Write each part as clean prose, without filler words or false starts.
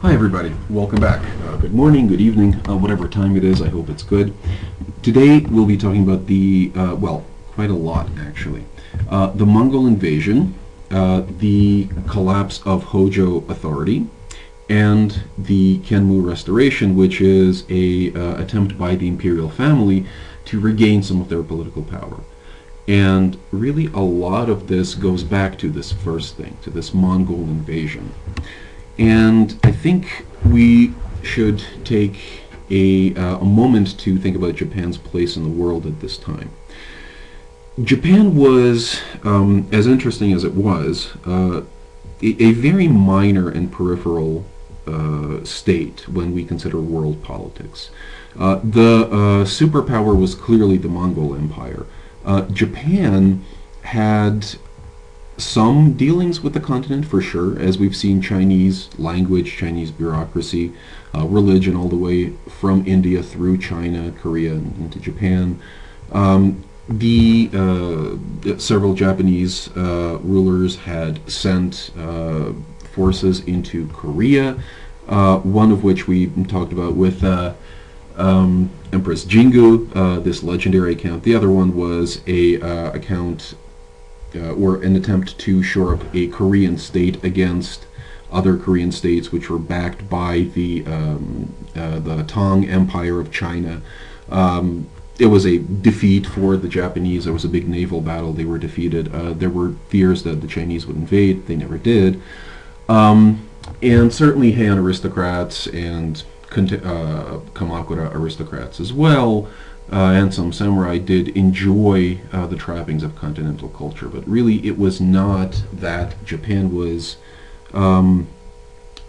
Hi everybody, welcome back. Good morning, good evening, whatever time it is, I hope it's good. Today we'll be talking about quite a lot actually. The Mongol invasion, the collapse of Hojo authority, and the Kenmu restoration, which is a attempt by the imperial family to regain some of their political power. And really a lot of this goes back to this first thing, to this Mongol invasion. And I think we should take a moment to think about Japan's place in the world at this time. Japan was, as interesting as it was, a very minor and peripheral state when we consider world politics. The superpower was clearly the Mongol Empire. Japan had some dealings with the continent, for sure, as we've seen Chinese language, Chinese bureaucracy, religion, all the way from India through China, Korea, and into Japan. Several Japanese rulers had sent forces into Korea, one of which we talked about with Empress Jingu, this legendary account. The other one was a account or an attempt to shore up a Korean state against other Korean states which were backed by the Tang Empire of China. It was a defeat for the Japanese. There was a big naval battle. They were defeated. There were fears that the Chinese would invade. They never did. And certainly Heian aristocrats and Kamakura aristocrats as well, and some samurai did enjoy the trappings of continental culture, but really it was not that Japan was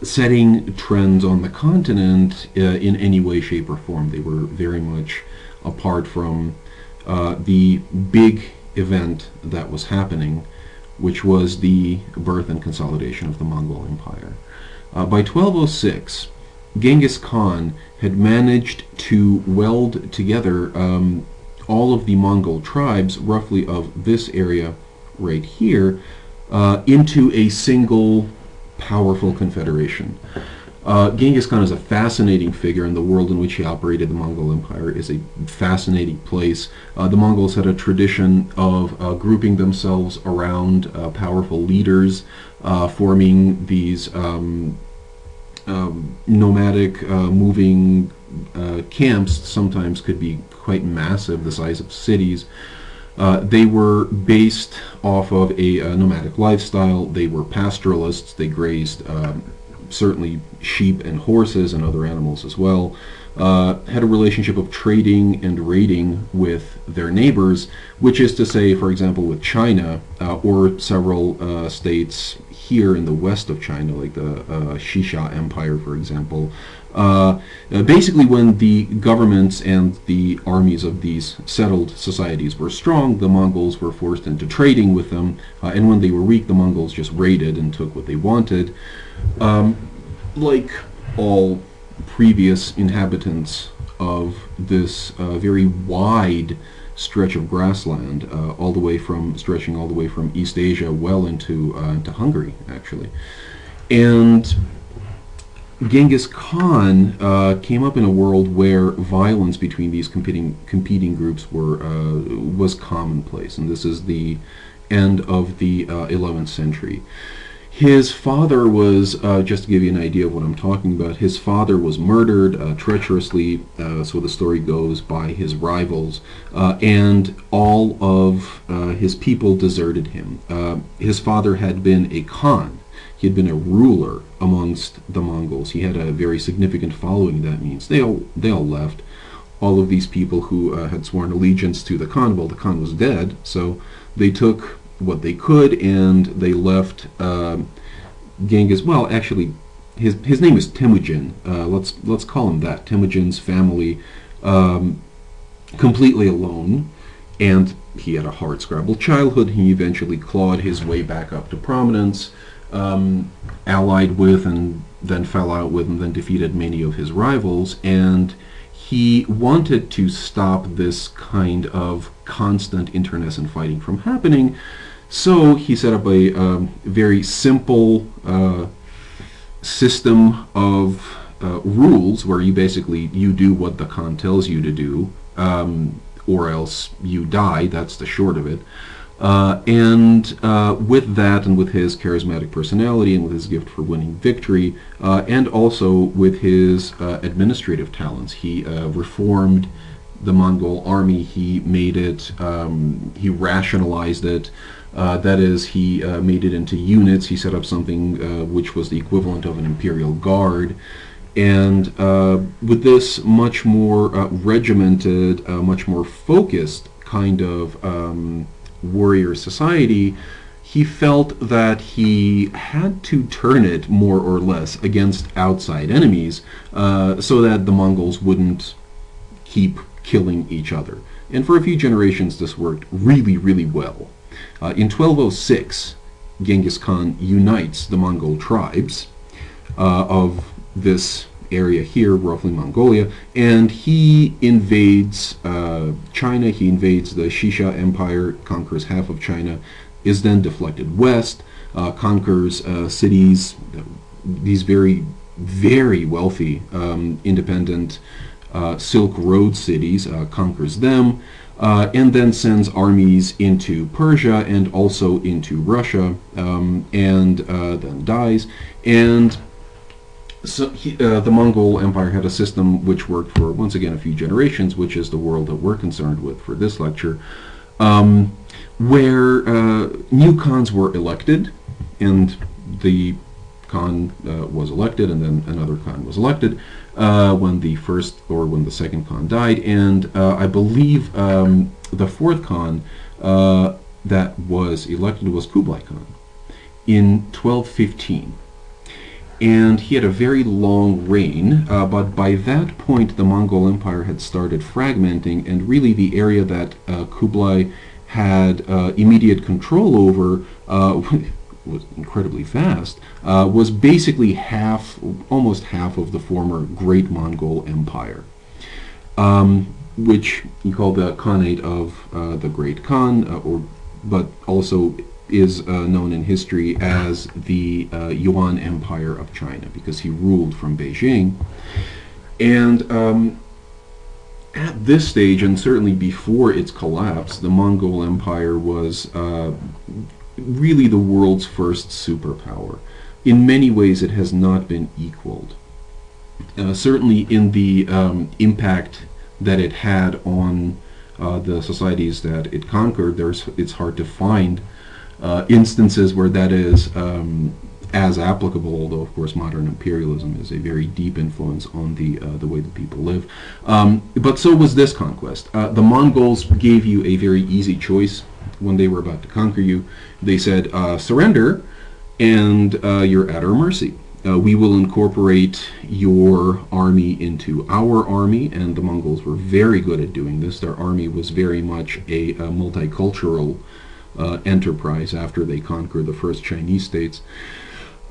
setting trends on the continent in any way, shape, or form. They were very much apart from the big event that was happening, which was the birth and consolidation of the Mongol Empire. By 1206, Genghis Khan had managed to weld together all of the Mongol tribes, roughly of this area right here, into a single powerful confederation. Genghis Khan is a fascinating figure, and the world in which he operated, the Mongol Empire, is a fascinating place. The Mongols had a tradition of grouping themselves around powerful leaders, forming these nomadic moving camps. Sometimes could be quite massive, the size of cities. They were based off of a nomadic lifestyle. They were pastoralists. They grazed certainly sheep and horses and other animals as well. Had a relationship of trading and raiding with their neighbors, which is to say, for example, with China or several states here in the west of China, like the Shisha Empire, for example. Basically, when the governments and the armies of these settled societies were strong, the Mongols were forced into trading with them, and when they were weak, the Mongols just raided and took what they wanted. Like all previous inhabitants of this very wide stretch of grassland, stretching all the way from East Asia well into Hungary, actually. And Genghis Khan came up in a world where violence between these competing groups was commonplace, and this is the end of the 11th century. His father was, just to give you an idea of what I'm talking about, his father was murdered treacherously, so the story goes, by his rivals, and all of his people deserted him. His father had been a Khan. He had been a ruler amongst the Mongols. He had a very significant following, that means. They all left. All of these people who had sworn allegiance to the Khan, well, the Khan was dead, so they took what they could, and they left Genghis. Well, actually, his name is Temujin. Let's call him that. Temujin's family completely alone, and he had a hard-scrabble childhood. He eventually clawed his way back up to prominence, allied with and then fell out with and then defeated many of his rivals, and he wanted to stop this kind of constant internecine fighting from happening. So he set up a very simple system of rules where you do what the Khan tells you to do, or else you die. That's the short of it. And with that, and with his charismatic personality, and with his gift for winning victory, and also with his administrative talents, he reformed the Mongol army. He made it, he rationalized it. That is, he made it into units. He set up something which was the equivalent of an imperial guard. And with this much more regimented, much more focused kind of warrior society, he felt that he had to turn it more or less against outside enemies, so that the Mongols wouldn't keep killing each other. And for a few generations this worked really, really well. In 1206, Genghis Khan unites the Mongol tribes of this area here, roughly Mongolia, and he invades China. He invades the Shisha Empire, conquers half of China, is then deflected west, conquers cities, these very, very wealthy, independent Silk Road cities, conquers them, and then sends armies into Persia and also into Russia, and then dies. And so the Mongol Empire had a system which worked for, once again, a few generations, which is the world that we're concerned with for this lecture, where new Khans were elected, and the Khan was elected, and then another Khan was elected when the second Khan died, and I believe the fourth Khan that was elected was Kublai Khan in 1215. And he had a very long reign, but by that point the Mongol Empire had started fragmenting, and really the area that Kublai had immediate control over was incredibly vast, was basically almost half of the former Great Mongol Empire, which you call the Khanate of the Great Khan, but also is known in history as the Yuan Empire of China, because he ruled from Beijing. And at this stage, and certainly before its collapse, the Mongol Empire was really the world's first superpower. In many ways, it has not been equaled. Certainly in the impact that it had on the societies that it conquered, it's hard to find instances where that is as applicable, although of course modern imperialism is a very deep influence on the way that people live. But so was this conquest. The Mongols gave you a very easy choice when they were about to conquer you. They said, surrender, and you're at our mercy. We will incorporate your army into our army, and the Mongols were very good at doing this. Their army was very much a multicultural enterprise after they conquered the first Chinese states.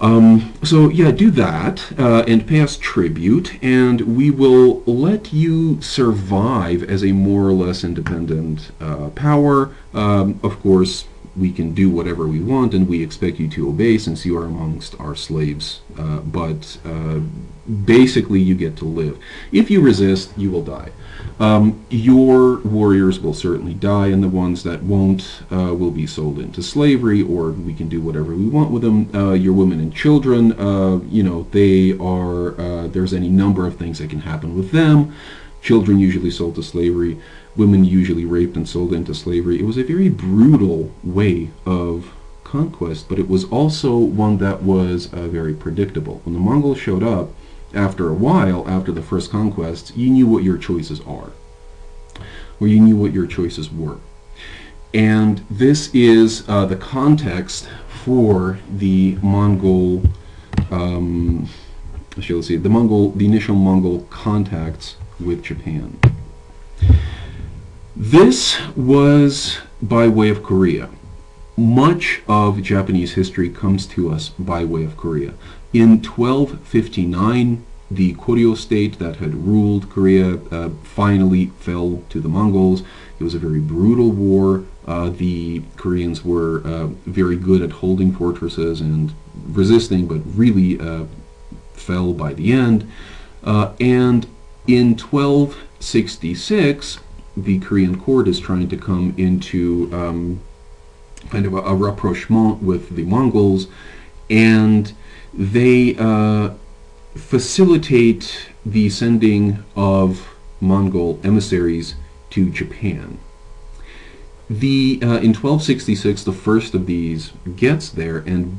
So yeah, do that and pay us tribute, and we will let you survive as a more or less independent power. Of course, we can do whatever we want, and we expect you to obey since you are amongst our slaves. But basically, you get to live. If you resist, you will die. Your warriors will certainly die, and the ones that won't will be sold into slavery, or we can do whatever we want with them. Your women and children, they are, there's any number of things that can happen with them. Children usually sold to slavery, women usually raped and sold into slavery. It was a very brutal way of conquest, but it was also one that was very predictable. When the Mongols showed up, after a while, after the first conquests, you knew what your choices are, or you knew what your choices were. And this is the context for the Mongol, the initial Mongol contacts with Japan. This was by way of Korea. Much of Japanese history comes to us by way of Korea. In 1259, the Koryo state that had ruled Korea finally fell to the Mongols. It was a very brutal war. The Koreans were very good at holding fortresses and resisting, but really fell by the end. And in 1266, the Korean court is trying to come into kind of a rapprochement with the Mongols, and they facilitate the sending of Mongol emissaries to Japan. In 1266, the first of these gets there, and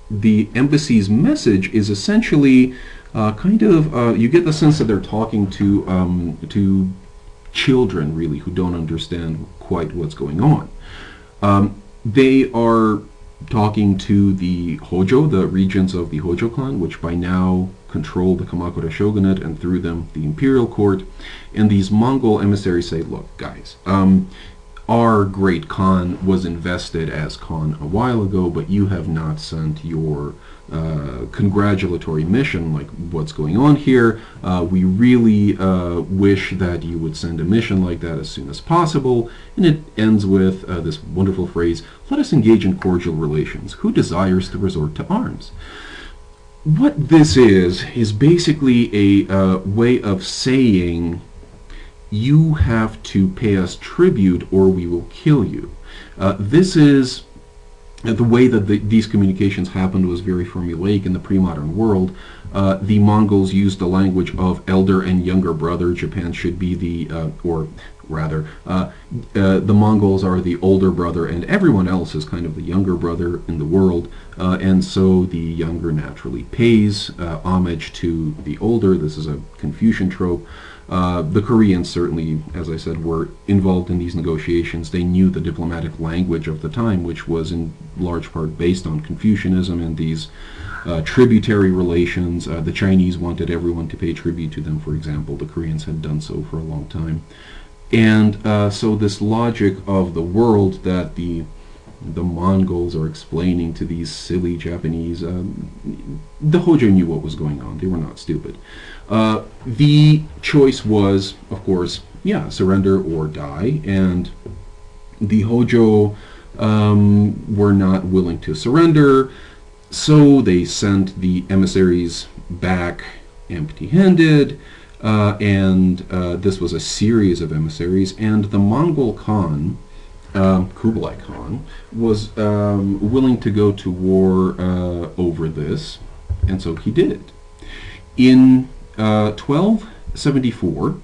the embassy's message is essentially you get the sense that they're talking to children, really, who don't understand quite what's going on. They are talking to the Hojo, the regents of the Hojo clan, which by now control the Kamakura shogunate and through them the imperial court. And these Mongol emissaries say, look, guys, our great Khan was invested as Khan a while ago, but you have not sent your congratulatory mission, like what's going on here. We really wish that you would send a mission like that as soon as possible. And it ends with this wonderful phrase, let us engage in cordial relations. Who desires to resort to arms? What this is basically a way of saying, you have to pay us tribute or we will kill you. This is the way that these communications happened was very formulaic in the pre-modern world. The Mongols used the language of elder and younger brother. Japan should be the Mongols are the older brother and everyone else is kind of the younger brother in the world. And so the younger naturally pays homage to the older. This is a Confucian trope. The Koreans certainly, as I said, were involved in these negotiations. They knew the diplomatic language of the time, which was in large part based on Confucianism and these tributary relations. The Chinese wanted everyone to pay tribute to them, for example. The Koreans had done so for a long time. And so this logic of the world that the Mongols are explaining to these silly Japanese, the Hojo knew what was going on. They were not stupid. The choice was, of course, surrender or die, and the Hojo were not willing to surrender, so they sent the emissaries back empty-handed, and this was a series of emissaries, and the Mongol Khan, Kublai Khan, was willing to go to war over this, and so he did. In 1274,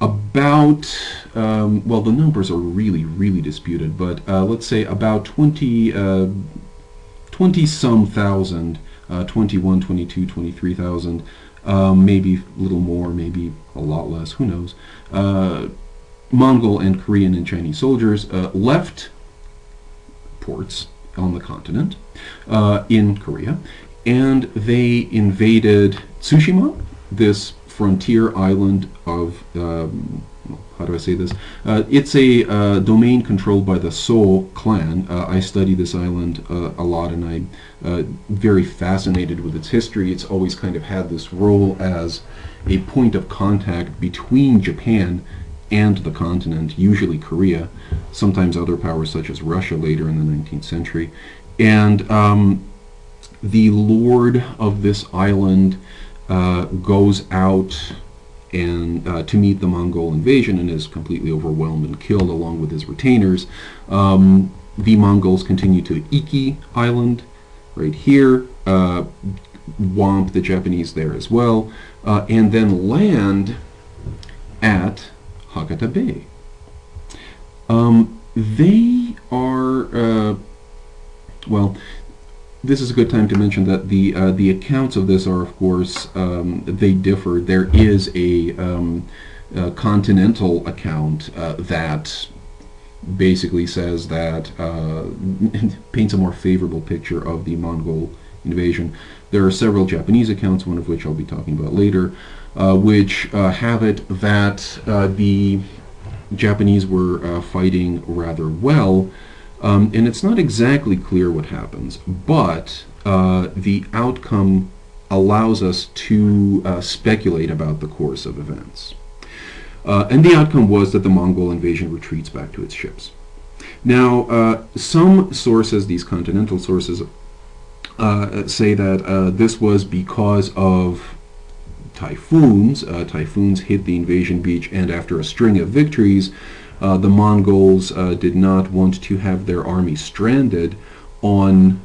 about, the numbers are really, really disputed, but let's say about 20-some thousand, 21, 22, 23,000, maybe a little more, maybe a lot less, who knows, Mongol and Korean and Chinese soldiers left ports on the continent in Korea, and they invaded Tsushima, this frontier island of, how do I say this? It's a domain controlled by the So clan. I study this island a lot, and I'm very fascinated with its history. It's always kind of had this role as a point of contact between Japan and the continent, usually Korea, sometimes other powers such as Russia later in the 19th century. And the lord of this island goes out and to meet the Mongol invasion and is completely overwhelmed and killed along with his retainers. The Mongols continue to Iki Island, right here, womp the Japanese there as well, and then land at Hakata Bay. They are, this is a good time to mention that the accounts of this are, of course, they differ. There is a continental account that basically says that paints a more favorable picture of the Mongol invasion. There are several Japanese accounts, one of which I'll be talking about later, which have it that the Japanese were fighting rather well. And it's not exactly clear what happens, but the outcome allows us to speculate about the course of events. And the outcome was that the Mongol invasion retreats back to its ships. Now, some sources, these continental sources, say that this was because of typhoons. Typhoons hit the invasion beach, and after a string of victories, the Mongols did not want to have their army stranded on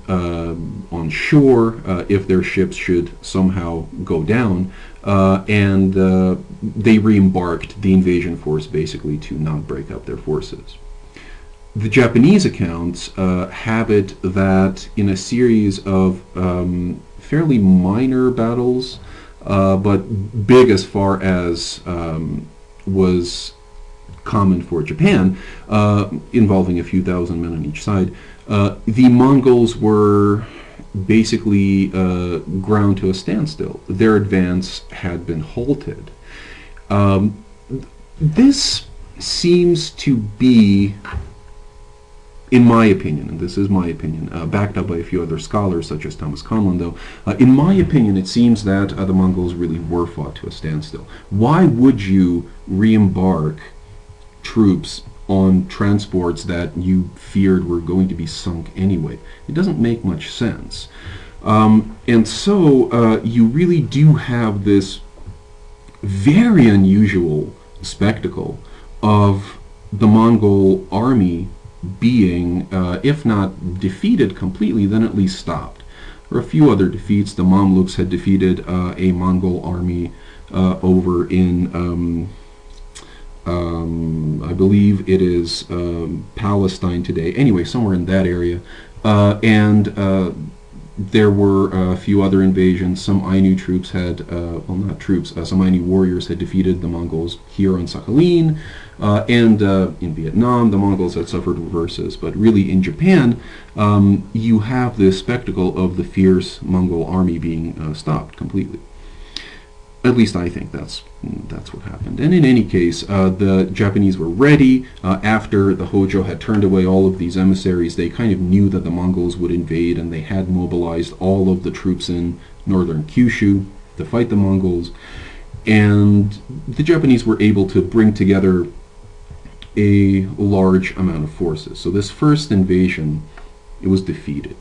shore if their ships should somehow go down, and they re-embarked the invasion force basically to not break up their forces. The Japanese accounts have it that in a series of fairly minor battles, but big as far as was common for Japan, involving a few thousand men on each side, the Mongols were basically ground to a standstill. Their advance had been halted. This seems to be, in my opinion, and this is my opinion, backed up by a few other scholars such as Thomas Conlon, though, in my opinion, it seems that the Mongols really were fought to a standstill. Why would you re-embark troops on transports that you feared were going to be sunk anyway? It doesn't make much sense. And so you really do have this very unusual spectacle of the Mongol army being, if not defeated completely, then at least stopped. There were a few other defeats. The Mamluks had defeated a Mongol army over in, I believe it is Palestine today. Anyway, somewhere in that area. And there were a few other invasions. Some Ainu troops had, well, not troops, some Ainu warriors had defeated the Mongols here on Sakhalin, and in Vietnam the Mongols had suffered reverses. But really in Japan, you have this spectacle of the fierce Mongol army being stopped completely. At least I think that's what happened. And in any case, the Japanese were ready. After the Hojo had turned away all of these emissaries, they kind of knew that the Mongols would invade, and they had mobilized all of the troops in northern Kyushu to fight the Mongols. And the Japanese were able to bring together a large amount of forces. So this first invasion, it was defeated.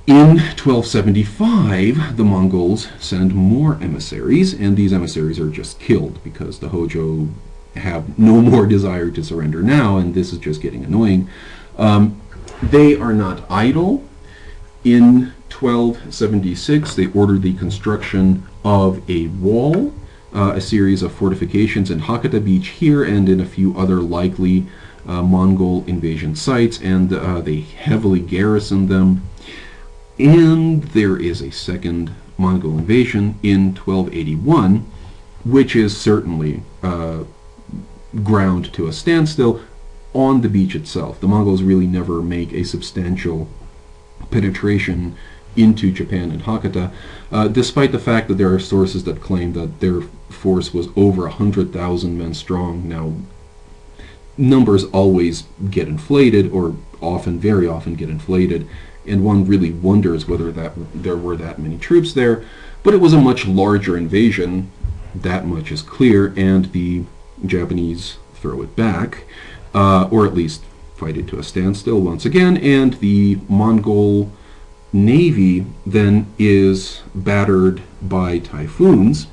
In 1275, the Mongols send more emissaries, and these emissaries are just killed because the Hojo have no more desire to surrender now, and this is just getting annoying. They are not idle. In 1276, they ordered the construction of a wall, a series of fortifications in Hakata Beach here and in a few other likely Mongol invasion sites, and they heavily garrisoned them. And there is a second Mongol invasion in 1281, which is certainly ground to a standstill on the beach itself. The Mongols really never make a substantial penetration into Japan and Hakata, despite the fact that there are sources that claim that their force was over 100,000 men strong. Now, numbers always get inflated, or often, very often get inflated, and one really wonders whether there were that many troops there. But it was a much larger invasion, that much is clear, and the Japanese throw it back, or at least fight it to a standstill once again, and the Mongol navy then is battered by typhoons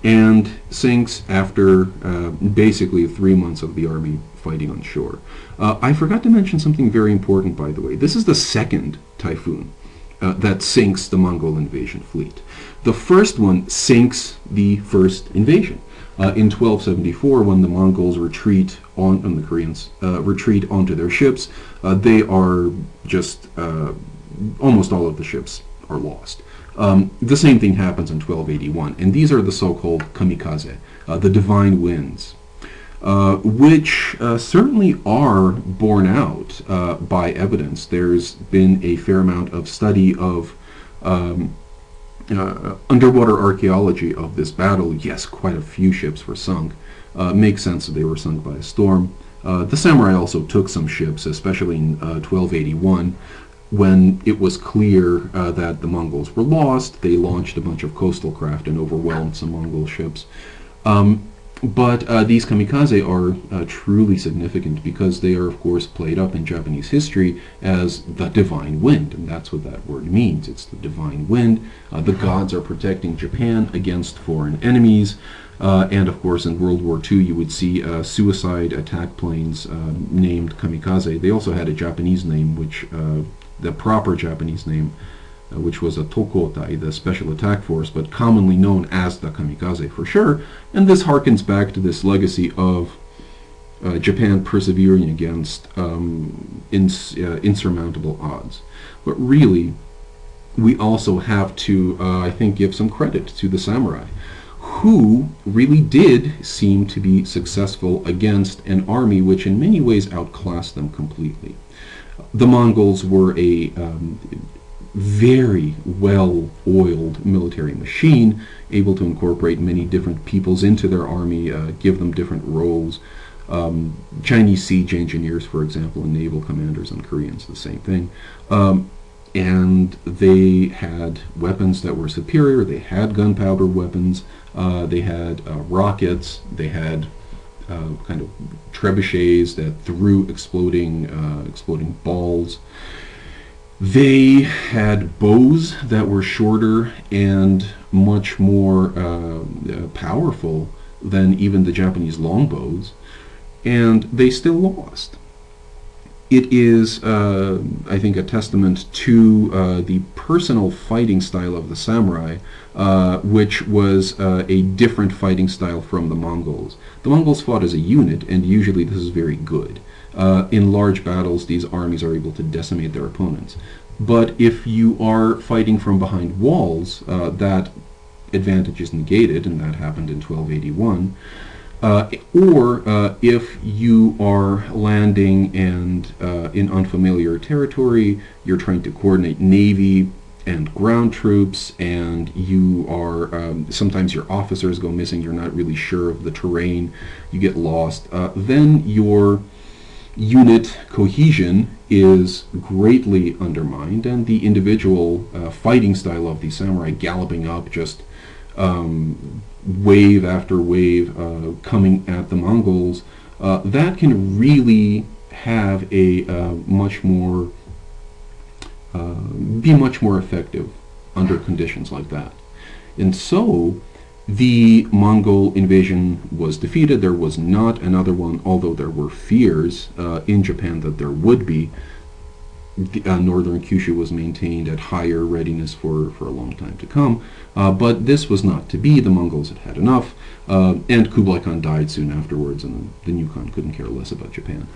and sinks after basically 3 months of the army fighting on shore. I forgot to mention something very important, by the way. This is the second typhoon that sinks the Mongol invasion fleet. The first one sinks the first invasion. In 1274, when the Mongols retreat and the Koreans retreat onto their ships, they are just, almost all of the ships are lost. The same thing happens in 1281, and these are the so-called kamikaze, the divine winds, which certainly are borne out by evidence. There's been a fair amount of study of underwater archaeology of this battle. Yes, quite a few ships were sunk. Makes sense that they were sunk by a storm. The samurai also took some ships, especially in 1281. When it was clear that the Mongols were lost, they launched a bunch of coastal craft and overwhelmed some Mongol ships. But these kamikaze are truly significant because they are, of course, played up in Japanese history as the divine wind, and that's what that word means. It's the divine wind. The gods are protecting Japan against foreign enemies. And of course, in World War II, you would see suicide attack planes named kamikaze. They also had a Japanese name, which the proper Japanese name, which was a Tokotai, the special attack force, but commonly known as the kamikaze for sure. And this harkens back to this legacy of Japan persevering against insurmountable odds. But really, we also have to, I think, give some credit to the samurai, who really did seem to be successful against an army which in many ways outclassed them completely. The Mongols were a very well-oiled military machine, able to incorporate many different peoples into their army, give them different roles. Chinese siege engineers, for example, and naval commanders, and Koreans, the same thing. And they had weapons that were superior. They had gunpowder weapons. They had rockets. They had kind of trebuchets that threw exploding balls. They had bows that were shorter and much more powerful than even the Japanese longbows, and they still lost. It is, I think, a testament to the personal fighting style of the samurai, which was a different fighting style from the Mongols. The Mongols fought as a unit, and usually this is very good. In large battles, these armies are able to decimate their opponents. But if you are fighting from behind walls, that advantage is negated, and that happened in 1281. Or if you are landing and in unfamiliar territory, you're trying to coordinate navy and ground troops, and you are sometimes your officers go missing, you're not really sure of the terrain, you get lost, then your unit cohesion is greatly undermined, and the individual fighting style of the samurai galloping up, just wave after wave coming at the Mongols, that can really have a be much more effective under conditions like that. And so the Mongol invasion was defeated. There was not another one, although there were fears in Japan that there would be. Northern Kyushu was maintained at higher readiness for a long time to come, but this was not to be. The Mongols had had enough, and Kublai Khan died soon afterwards, and the new Khan couldn't care less about Japan.